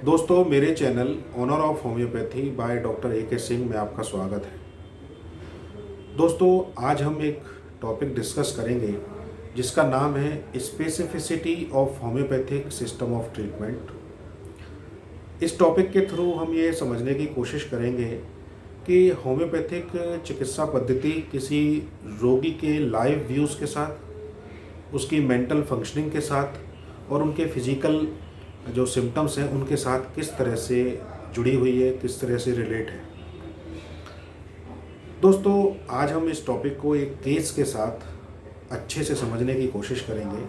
दोस्तों, मेरे channel honour of homeopathy by doctor A.K. Singh में आपका स्वागत है। दोस्तों, आज हम एक टॉपिक डिस्कस करेंगे जिसका नाम है specificity of homeopathic system of treatment. इस टॉपिक के थ्रू हम ये समझने की कोशिश करेंगे कि होम्योपैथिक चिकित्सा पद्धति किसी रोगी के लाइव व्यूज़ के साथ, उसकी मेंटल फंक्शनिंग के साथ और उनके फिजिकल जो सिम्टम्स हैं उनके साथ किस तरह से जुड़ी हुई है, किस तरह से रिलेट है। दोस्तों, आज हम इस टॉपिक को एक केस के साथ अच्छे से समझने की कोशिश करेंगे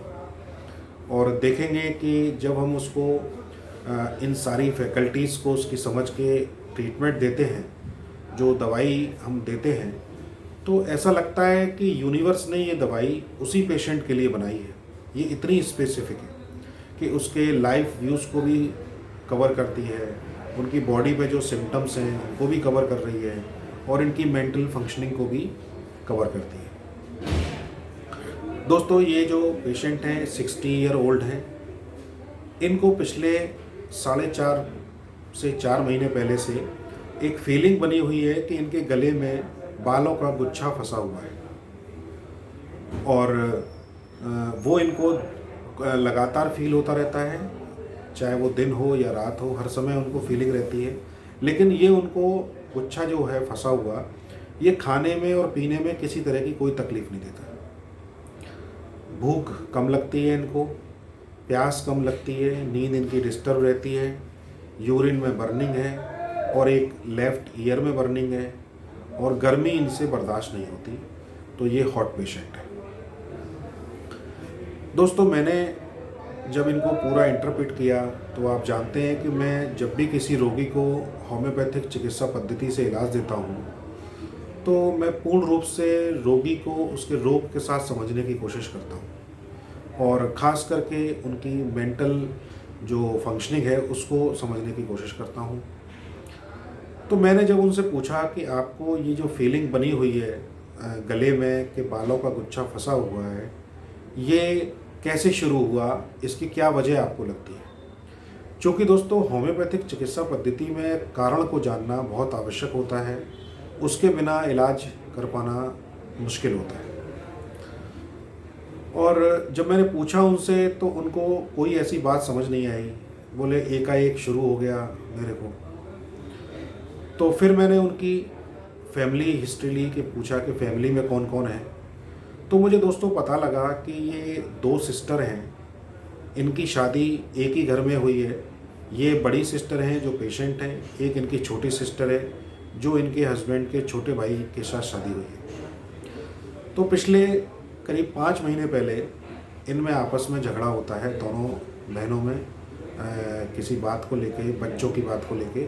और देखेंगे कि जब हम उसको इन सारी फैकल्टीज़ को उसकी समझ के ट्रीटमेंट देते हैं, जो दवाई हम देते हैं, तो ऐसा लगता है कि यूनिवर्स ने ये दवाई उसी पेशेंट के लिए बनाई है। ये इतनी स्पेसिफिक है कि उसके लाइफ व्यूज़ को भी कवर करती है, उनकी बॉडी पे जो सिम्टम्स हैं उनको भी कवर कर रही है और इनकी मेंटल फंक्शनिंग को भी कवर करती है। दोस्तों, ये जो पेशेंट हैं 60 ईयर ओल्ड हैं। इनको पिछले 4.5 से 4 महीने पहले से एक फीलिंग बनी हुई है कि इनके गले में बालों का गुच्छा फंसा हुआ है और वो इनको लगातार फील होता रहता है, चाहे वो दिन हो या रात हो, हर समय उनको फीलिंग रहती है। लेकिन ये उनको गुच्छा जो है फंसा हुआ, ये खाने में और पीने में किसी तरह की कोई तकलीफ़ नहीं देता। भूख कम लगती है इनको, प्यास कम लगती है, नींद इनकी डिस्टर्ब रहती है, यूरिन में बर्निंग है और एक लेफ़्ट ईयर में बर्निंग है और गर्मी इनसे बर्दाश्त नहीं होती। तो ये हॉट पेशेंट है। दोस्तों, मैंने जब इनको पूरा इंटरप्रेट किया तो आप जानते हैं कि मैं जब भी किसी रोगी को होम्योपैथिक चिकित्सा पद्धति से इलाज देता हूँ तो मैं पूर्ण रूप से रोगी को उसके रोग के साथ समझने की कोशिश करता हूँ और ख़ास करके उनकी मेंटल जो फंक्शनिंग है उसको समझने की कोशिश करता हूँ। तो मैंने जब उनसे पूछा कि आपको ये जो फीलिंग बनी हुई है गले में कि बालों का गुच्छा फंसा हुआ है, ये कैसे शुरू हुआ, इसकी क्या वजह आपको लगती है। क्योंकि दोस्तों, होम्योपैथिक चिकित्सा पद्धति में कारण को जानना बहुत आवश्यक होता है, उसके बिना इलाज कर पाना मुश्किल होता है। और जब मैंने पूछा उनसे तो उनको कोई ऐसी बात समझ नहीं आई। बोले एकाएक शुरू हो गया मेरे को। तो फिर मैंने उनकी फैमिली हिस्ट्री ली कि पूछा कि फैमिली में कौन कौन है। तो मुझे दोस्तों पता लगा कि ये 2 सिस्टर हैं। इनकी शादी एक ही घर में हुई है। ये बड़ी सिस्टर हैं जो पेशेंट हैं, एक इनकी छोटी सिस्टर है जो इनके हस्बैंड के छोटे भाई के साथ शादी हुई है। तो पिछले करीब 5 महीने पहले इनमें आपस में झगड़ा होता है, दोनों बहनों में किसी बात को लेके, बच्चों की बात को लेके,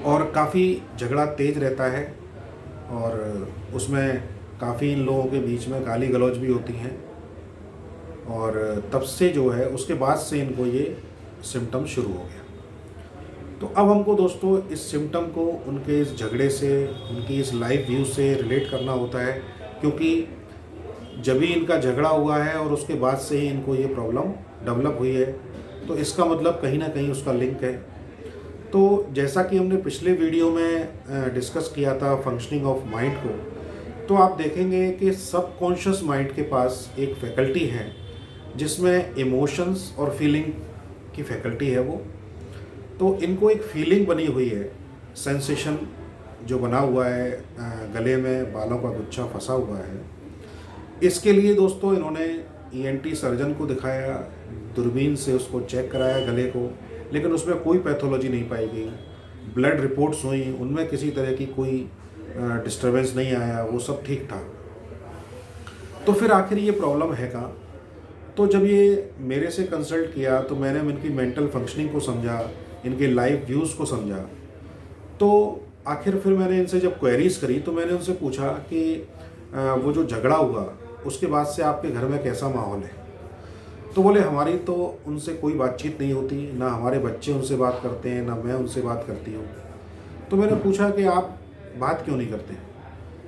और काफ़ी झगड़ा तेज रहता है और उसमें काफ़ी इन लोगों के बीच में गाली गलौज भी होती हैं। और तब से जो है उसके बाद से इनको ये सिम्टम शुरू हो गया। तो अब हमको दोस्तों इस सिम्टम को उनके इस झगड़े से, उनकी इस लाइफ व्यू से रिलेट करना होता है, क्योंकि जब भी इनका झगड़ा हुआ है और उसके बाद से ही इनको ये प्रॉब्लम डेवलप हुई है, तो इसका मतलब कहीं ना कहीं उसका लिंक है। तो जैसा कि हमने पिछले वीडियो में डिस्कस किया था फंक्शनिंग ऑफ माइंड को, तो आप देखेंगे कि सबकॉन्शियस माइंड के पास एक फैकल्टी है जिसमें इमोशंस और फीलिंग की फैकल्टी है वो। तो इनको एक फीलिंग बनी हुई है, सेंसेशन जो बना हुआ है गले में बालों का गुच्छा फंसा हुआ है। इसके लिए दोस्तों इन्होंने ENT सर्जन को दिखाया, दूरबीन से उसको चेक कराया गले को, लेकिन उसमें कोई पैथोलॉजी नहीं पाई गई। ब्लड रिपोर्ट्स हुई, उनमें किसी तरह की कोई डिस्टर्बेंस नहीं आया, वो सब ठीक था। तो फिर आखिर ये प्रॉब्लम है कहाँ। तो जब ये मेरे से कंसल्ट किया तो मैंने इनकी मेंटल फंक्शनिंग को समझा, इनके लाइफ व्यूज़ को समझा। तो आखिर फिर मैंने इनसे जब क्वेरीज़ करी तो मैंने उनसे पूछा कि वो जो झगड़ा हुआ उसके बाद से आपके घर में कैसा माहौल है। तो बोले हमारी तो उनसे कोई बातचीत नहीं होती, ना हमारे बच्चे उनसे बात करते हैं, ना मैं उनसे बात करती हूँ। तो मैंने पूछा कि आप बात क्यों नहीं करते।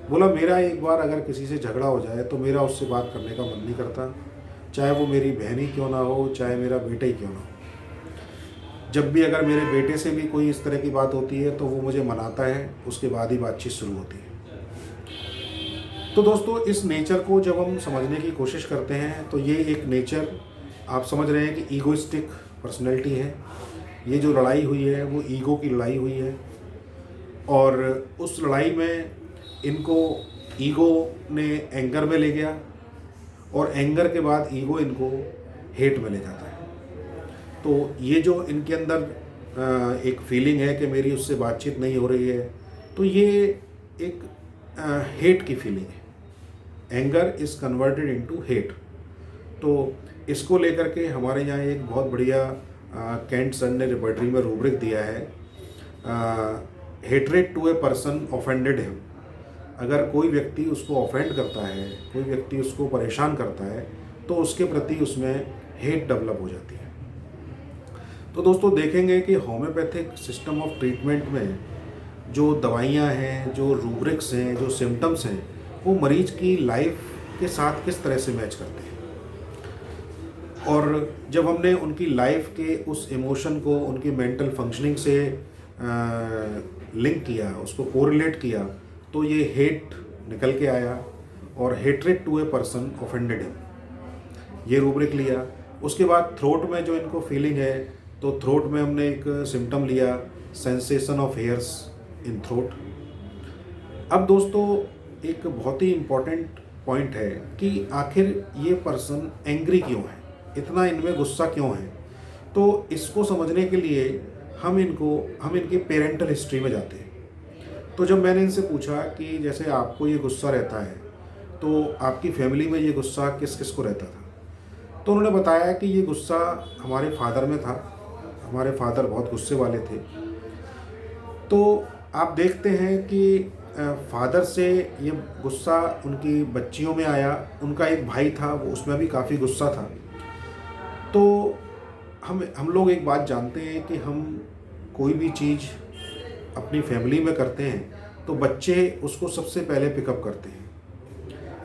बोला मेरा एक बार अगर किसी से झगड़ा हो जाए तो मेरा उससे बात करने का मन नहीं करता, चाहे वो मेरी बहन ही क्यों ना हो, चाहे मेरा बेटा ही क्यों ना हो। जब भी अगर मेरे बेटे से भी कोई इस तरह की बात होती है तो वो मुझे मनाता है, उसके बाद ही बातचीत शुरू होती है। तो दोस्तों, इस नेचर को जब हम समझने की कोशिश करते हैं तो ये एक नेचर, आप समझ रहे हैं कि ईगोइस्टिक पर्सनैलिटी है। ये जो लड़ाई हुई है वो ईगो की लड़ाई हुई है, और उस लड़ाई में इनको ईगो ने एंगर में ले गया, और एंगर के बाद ईगो इनको हेट में ले जाता है। तो ये जो इनके अंदर एक फीलिंग है कि मेरी उससे बातचीत नहीं हो रही है, तो ये एक हेट की फीलिंग है। Anger is converted into hate. तो इसको लेकर के हमारे यहाँ एक बहुत बढ़िया कैंट सर ने रिपर्टरी में रूब्रिक दिया है, hatred to a person offended him. अगर कोई व्यक्ति उसको ऑफेंड करता है, कोई व्यक्ति उसको परेशान करता है, तो उसके प्रति उसमें हेट डेवलप हो जाती है। तो दोस्तों, देखेंगे कि होम्योपैथिक सिस्टम ऑफ ट्रीटमेंट में जो दवाइयाँ हैं, जो रूब्रिक्स हैं, जो सिम्टम्स हैं, वो मरीज की लाइफ के साथ किस तरह से मैच करते हैं। और जब हमने उनकी लाइफ के उस इमोशन को उनकी मेंटल फंक्शनिंग से लिंक किया, उसको कोरिलेट किया, तो ये हेट निकल के आया, और hatred to a person offended him, ये रूब्रिक लिया। उसके बाद थ्रोट में जो इनको फीलिंग है, तो थ्रोट में हमने एक सिम्टम लिया, sensation of hairs in throat. अब दोस्तों, एक बहुत ही इम्पॉर्टेंट पॉइंट है कि आखिर ये पर्सन एंग्री क्यों है, इतना इनमें गुस्सा क्यों है। तो इसको समझने के लिए हम इनके पेरेंटल हिस्ट्री में जाते हैं। तो जब मैंने इनसे पूछा कि जैसे आपको ये गुस्सा रहता है, तो आपकी फैमिली में ये गुस्सा किस किस को रहता था, तो उन्होंने बताया कि ये गुस्सा हमारे फादर में था। हमारे फादर बहुत गुस्से वाले थे। तो आप देखते हैं कि फादर से ये गुस्सा उनकी बच्चियों में आया। उनका एक भाई था, वो उसमें भी काफ़ी गुस्सा था। तो हम लोग एक बात जानते हैं कि हम कोई भी चीज़ अपनी फैमिली में करते हैं तो बच्चे उसको सबसे पहले पिकअप करते हैं।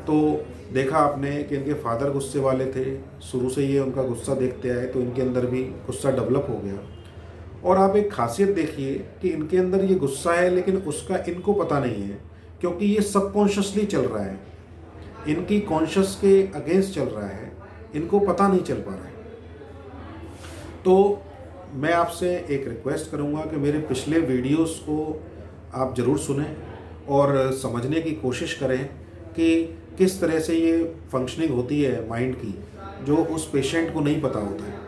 तो देखा आपने कि इनके फादर गुस्से वाले थे, शुरू से ये उनका गुस्सा देखते आए, तो इनके अंदर भी गुस्सा डेवलप हो गया। और आप एक खासियत देखिए कि इनके अंदर ये गुस्सा है, लेकिन उसका इनको पता नहीं है, क्योंकि ये सबकॉन्शियसली चल रहा है, इनकी कॉन्शियस के अगेंस्ट चल रहा है, इनको पता नहीं चल पा रहा है। तो मैं आपसे एक रिक्वेस्ट करूंगा कि मेरे पिछले वीडियोस को आप ज़रूर सुनें और समझने की कोशिश करें कि किस तरह से ये फंक्शनिंग होती है माइंड की, जो उस पेशेंट को नहीं पता होता है।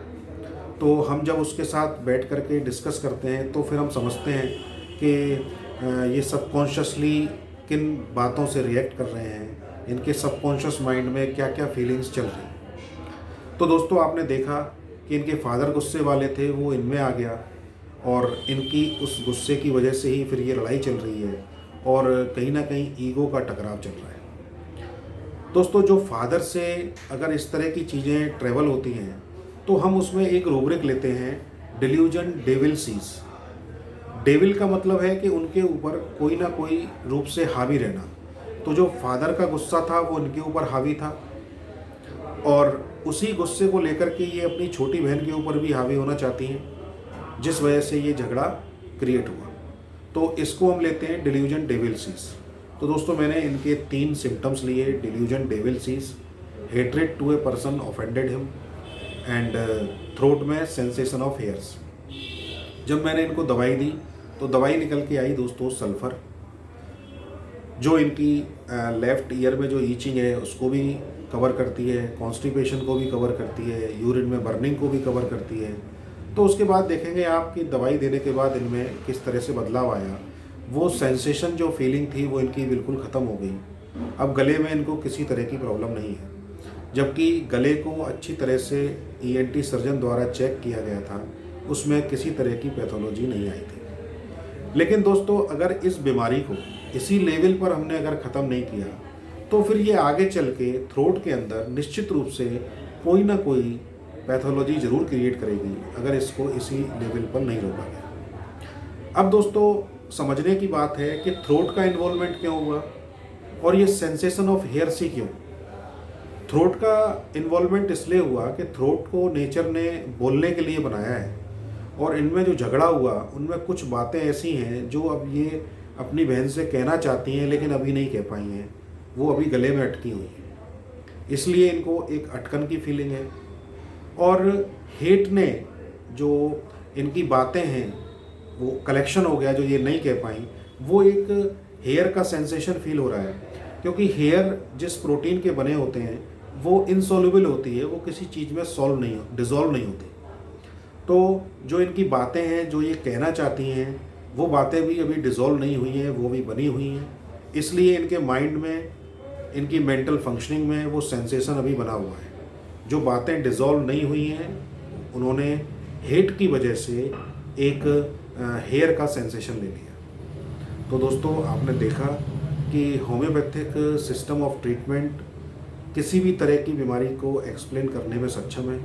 तो हम जब उसके साथ बैठ कर के डिस्कस करते हैं तो फिर हम समझते हैं कि ये सबकॉन्शियसली किन बातों से रिएक्ट कर रहे हैं, इनके सबकॉन्शियस माइंड में क्या क्या फीलिंग्स चल रही हैं। तो दोस्तों, आपने देखा कि इनके फादर गुस्से वाले थे, वो इनमें आ गया, और इनकी उस गुस्से की वजह से ही फिर ये लड़ाई चल रही है, और कहीं ना कहीं ईगो का टकराव चल रहा है। दोस्तों, जो फादर से अगर इस तरह की चीज़ें ट्रेवल होती हैं तो हम उसमें एक रूब्रिक लेते हैं, डिल्यूजन डेविल सीज। डेविल का मतलब है कि उनके ऊपर कोई ना कोई रूप से हावी रहना। तो जो फादर का गुस्सा था वो इनके ऊपर हावी था, और उसी गुस्से को लेकर के ये अपनी छोटी बहन के ऊपर भी हावी होना चाहती हैं, जिस वजह से ये झगड़ा क्रिएट हुआ। तो इसको हम लेते हैं डिल्यूजन डेविल सीज। तो दोस्तों, मैंने इनके 3 सिम्टम्स लिए, delusion devil sees, hatred to a person offended him, and throat में सेंसेशन ऑफ हेयर्स। जब मैंने इनको दवाई दी तो दवाई निकल के आई दोस्तों सल्फ़र, जो इनकी लेफ़्ट ईयर में जो ईचिंग है उसको भी कवर करती है, कॉन्स्टिपेशन को भी कवर करती है, यूरिन में बर्निंग को भी कवर करती है। तो उसके बाद देखेंगे आप कि दवाई देने के बाद इनमें किस तरह से बदलाव आया। वो सेंसेशन जो फीलिंग थी वो इनकी बिल्कुल ख़त्म हो गई। अब गले में इनको किसी तरह की प्रॉब्लम नहीं है, जबकि गले को अच्छी तरह से ईएनटी सर्जन द्वारा चेक किया गया था, उसमें किसी तरह की पैथोलॉजी नहीं आई थी। लेकिन दोस्तों, अगर इस बीमारी को इसी लेवल पर हमने अगर ख़त्म नहीं किया तो फिर ये आगे चल के थ्रोट के अंदर निश्चित रूप से कोई ना कोई पैथोलॉजी ज़रूर क्रिएट करेगी, अगर इसको इसी लेवल पर नहीं रोका गया। अब दोस्तों, समझने की बात है कि थ्रोट का इन्वॉल्वमेंट क्यों हुआ, और ये सेंसेशन ऑफ हेयर से क्यों। थ्रोट का इन्वॉल्वमेंट इसलिए हुआ कि थ्रोट को नेचर ने बोलने के लिए बनाया है, और इनमें जो झगड़ा हुआ उनमें कुछ बातें ऐसी हैं जो अब ये अपनी बहन से कहना चाहती हैं लेकिन अभी नहीं कह पाई हैं, वो अभी गले में अटकी हुई हैं, इसलिए इनको एक अटकन की फीलिंग है। और हेट ने जो इनकी बातें हैं वो कलेक्शन हो गया, जो ये नहीं कह पाई, वो एक हेयर का सेंसेशन फील हो रहा है, क्योंकि हेयर जिस प्रोटीन के बने होते हैं वो इनसॉल्युबल होती है, वो किसी चीज़ में डिज़ोल्व नहीं होती। तो जो इनकी बातें हैं, जो ये कहना चाहती हैं, वो बातें भी अभी डिज़ोल्व नहीं हुई हैं, वो भी बनी हुई हैं, इसलिए इनके माइंड में, इनकी मेंटल फंक्शनिंग में वो सेंसेशन अभी बना हुआ है। जो बातें डिज़ोल्व नहीं हुई हैं उन्होंने हेट की वजह से एक हेयर का सेंसेशन ले लिया। तो दोस्तों, आपने देखा कि होम्योपैथिक सिस्टम ऑफ ट्रीटमेंट किसी भी तरह की बीमारी को एक्सप्लेन करने में सक्षम है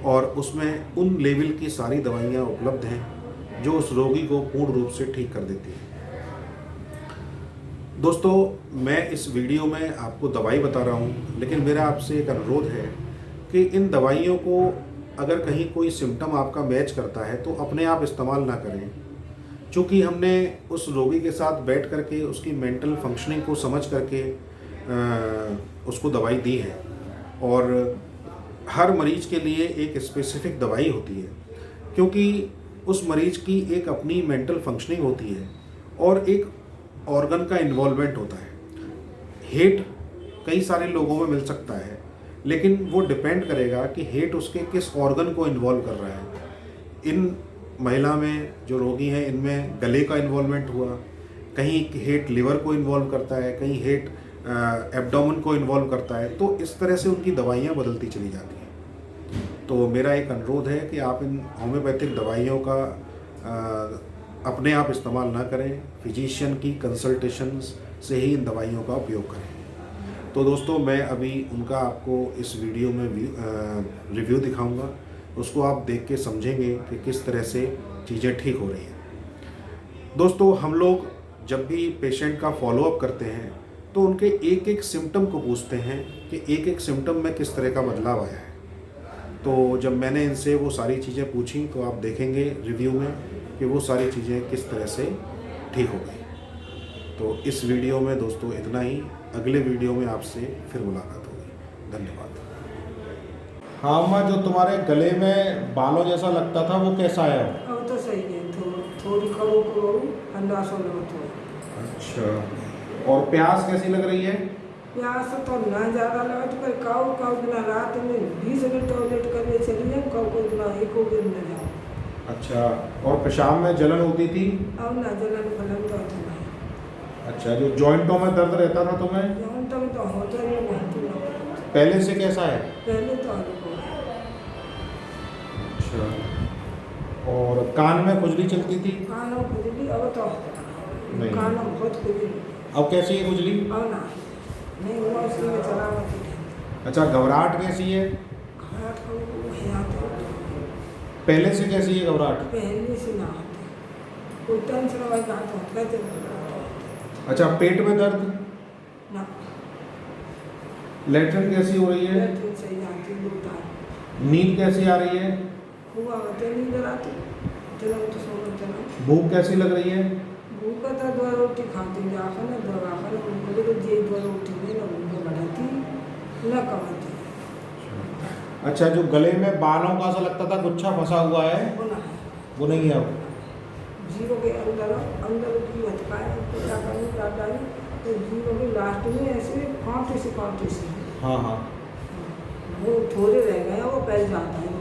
और उसमें उन लेवल की सारी दवाइयाँ उपलब्ध हैं जो उस रोगी को पूर्ण रूप से ठीक कर देती है। दोस्तों, मैं इस वीडियो में आपको दवाई बता रहा हूँ, लेकिन मेरा आपसे एक अनुरोध है कि इन दवाइयों को अगर कहीं कोई सिम्टम आपका मैच करता है तो अपने आप इस्तेमाल ना करें, क्योंकि हमने उस रोगी के साथ बैठ करके उसकी मेंटल फंक्शनिंग को समझ करके उसको दवाई दी है। और हर मरीज के लिए एक स्पेसिफिक दवाई होती है, क्योंकि उस मरीज की एक अपनी मेंटल फंक्शनिंग होती है और एक ऑर्गन का इन्वॉल्वमेंट होता है। हेट कई सारे लोगों में मिल सकता है, लेकिन वो डिपेंड करेगा कि हेट उसके किस ऑर्गन को इन्वॉल्व कर रहा है। इन महिला में जो रोगी हैं, इनमें गले का इन्वॉल्वमेंट हुआ, कहीं हेट लिवर को इन्वॉल्व करता है, कहीं हेट एब्डोमेन को इन्वॉल्व करता है, तो इस तरह से उनकी दवाइयाँ बदलती चली जाती हैं। तो मेरा एक अनुरोध है कि आप इन होम्योपैथिक दवाइयों का अपने आप इस्तेमाल ना करें, फिजिशियन की कंसल्टेशन से ही इन दवाइयों का उपयोग करें। तो दोस्तों, मैं अभी उनका आपको इस वीडियो में रिव्यू दिखाऊंगा, उसको आप देख के समझेंगे कि किस तरह से चीज़ें ठीक हो रही हैं। दोस्तों, हम लोग जब भी पेशेंट का फॉलोअप करते हैं तो उनके एक एक सिम्टम को पूछते हैं कि एक एक सिम्टम में किस तरह का बदलाव आया है। तो जब मैंने इनसे वो सारी चीज़ें पूछी तो आप देखेंगे रिव्यू में कि वो सारी चीज़ें किस तरह से ठीक हो गई। तो इस वीडियो में दोस्तों इतना ही, अगले वीडियो में आपसे फिर मुलाकात होगी। धन्यवाद। हाँ अम्मा, जो तुम्हारे गले में बालों जैसा लगता था वो कैसा है? अब तो सही है, थोड़ी खबरों को अंदाज हो रहा था। अच्छा, और प्यास कैसी लग रही है? प्यास तो ना ज़्यादा लगा, तो पर काऊ बिना रात में 20 मिनट टॉयलेट करने चली जाऊँ, काऊ को बिना एक दिन न जाऊँ। अच्छा, और पेशाब में जलन होती थी? अब ना जलन फलन तो होता नहीं। अच्छा, जो जॉइंटों में दर्द रहता था तुम्हें? जॉइंटों में तो होता नहीं, बहुत ही पहले से कैसा है? पहले तो अनुभव है। अच्छा, और कान में खुजली चलती थी? कानों खुजली अब तो नहीं। कानों बहुत खुजली। अब कैसी है खुजली? अब ना नहीं हुआ, उसी में चला होती है। अच्छा, घबराहट कैसी है? घबराहट को है आती है। पहले से कैसी है घबराहट? पहले से ना होती, कोई टेंशन वाली बात होता है तो अच्छा, पेट में दर्द? ना। लेटरिन कैसी हो रही है? लेटरिन सही आती है। नींद कैसी आ रही है? हुआ होते नींद आती, चलो तो सोना चला। भूख कैसी लग रही है? भूख का तो 2 रोटी खाती जाकर ना, दवा खाने उनको तो जे 2 रोटी में ना उनको बढ़ाती ना कमाती। अच्छा, जो गले में बालों का सा लगता था गुच्छा फंसा हुआ है, वो ना है, वो नहीं है अब? जीरो के अंदर की हथकाएँ क्या करनी क्या डाली, तो जीरो के लास्ट में ऐसे कांटे से हाँ हाँ, वो थोड़े रह गए, वो फैल जाता है।